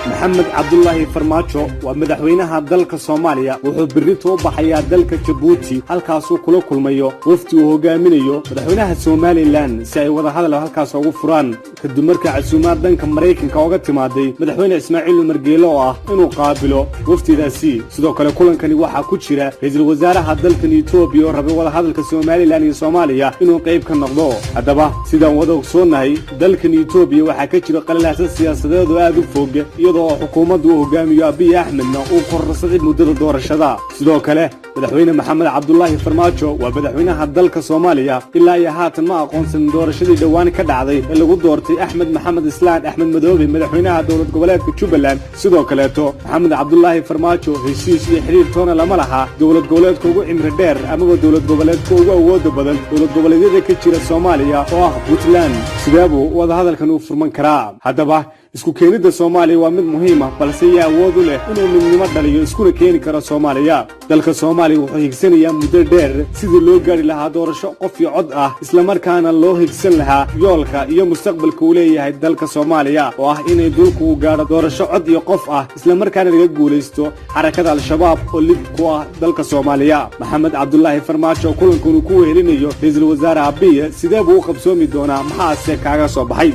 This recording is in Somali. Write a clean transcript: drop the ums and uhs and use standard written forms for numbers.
محمد عبد الله فرماجو ومدحوينها دلك الصومالية وحو بريتو بحيا دلك جيبوتي halkaasuu kula kulmayo wafti uu hogaaminayo madaxweynaha Somaliland si ay wada hadal halkaas ugu furaan kadib markii casuumaad danka Mareykanka uga timaaday madaxweyne Ismaaciil Umar Geelo ah inuu qaabilo waftidaasi sidoo kale kulankani waxa ku jira ra'iisul wasaaraha dalka Itoobiya oo rabay wada hadalka Somaliland iyo Soomaaliya inuu qayb ka noqdo hadaba sidaan wada ogsoonahay dalka Itoobiya waxa ka jira qalalaasad siyaasadeed oo aad u fog iyadoo xukuumaddu hogaamiyo Abiy Ahmed uu qorsaday muddada doorashada sidoo kale madaxweyne Maxamed Cabdullaahi Farmaajo waa madaxweynaha dalka Soomaaliya ilaa iyo haatan ma aqoonsan doorashadii dhawaan ka dhacday ee lagu doortay Axmed Maxamed Islaan Axmed Madoobe madaxweynaha dowlad goboleedka Jubbaland sidoo kale Maxamed Cabdullaahi Farmaajo heshiis iyo xiriir toona lama laha dowlad goboleedka ugu cimri dheer ama dowlad goboleedka ugu awood badan dowlad goboleedyada ka jira Soomaaliya oo ah Puntland sidaabo wada hadalkan uu furman karaa hadaba isku keenida Soomaaliya waa mid muhiim ah balse yaa awood u leh inuu midnimo dhaliyo isku keeni karo Soomaaliya dalka Soomaaliya wuxuu higsanayaa muddo dheer sidii loo gaari lahaa doorasho qof iyo cod ah isla markaana loo higsan lahaa yoolka iyo mustaqbalka uu leeyahay dalka Soomaaliya oo ah inay dulku u gaaro doorasho cod iyo qof ah isla markaana laga guuleysto xarakada al-shabaab oo lid ku ah dalka Soomaaliya Maxamed Cabdullaahi Farmaajo kulankan uu ku wehelinayo ra'iisul wasaare Abiy sidee buu u qabsoomi doonaa maxaa se kaaga soo baxay